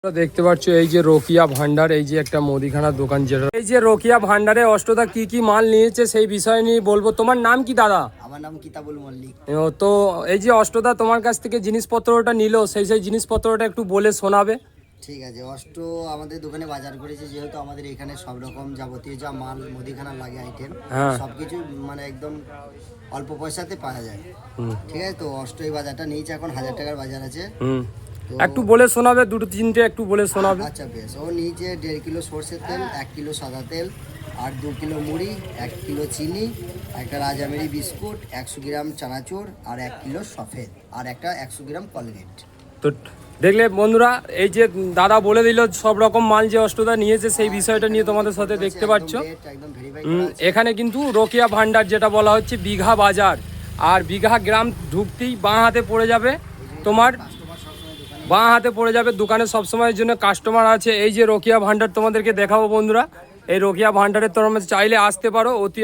দেখতে পাচ্ছ এই যে রোকিয়া ভান্ডার, এই যে একটা মুদিখানার দোকান, যেটা এই যে রোকিয়া ভান্ডারে অষ্টদা কি কি মাল নিয়েছে সেই বিষয় নিয়ে বলবো। তোমার নাম কি দাদা? আমার নাম কিতাবুল মল্লিক। তো এই যে অষ্টদা তোমার কাছ থেকে জিনিসপত্রটা নিল, সেই জিনিসপত্রটা একটু বলে শোনাবে। ঠিক আছে, আমাদের দোকানে বাজার করেছে, যেহেতু আমাদের এখানে সব রকম যাবতীয় যা মাল মুদিখানা লাগে আইটেম সবকিছু মানে একদম অল্প পয়সাতে পাওয়া যায়। ঠিক আছে, তো এই বাজারটা নিয়েছে, এখন 1000 টাকার বাজার আছে। একটু বলে শোনাবে, দুটো তিনটে একটু বলে শোনাবে। আচ্ছা বেশ। ও নিচে 1.5 কিলো সর্ষের তেল, 1 কিলো সাদা তেল, আর 2 কিলো মুড়ি, 1 কিলো চিনি, একটা রাজামেরি বিস্কুট, 100 গ্রাম চানাচুর, আর 1 কিলো সফেদ, আর একটা 100 গ্রাম কলগেট। তো দেখলে বন্ধুরা, এই যে দাদা বলে দিল সব রকম মাল যে অষ্টদা নিয়েছে সেই বিষয়টা নিয়ে তোমাদের সাথে দেখতে পাচ্ছ। এখানে কিন্তু রোকিয়া ভান্ডার যেটা বলা হচ্ছে বিঘা বাজার, আর বিঘা গ্রাম ঢুকতেই বাঁ হাতে পড়ে যাবে তোমার, বাঁ হাতে পড়ে যাবে। দোকানে সবসময়ের জন্য কাস্টমার আছে। এই যে রোকিয়া ভান্ডার তোমাদেরকে দেখাবো বন্ধুরা, এই রোকিয়া ভান্ডারের তোমরা চাইলে আসতে পারো অতি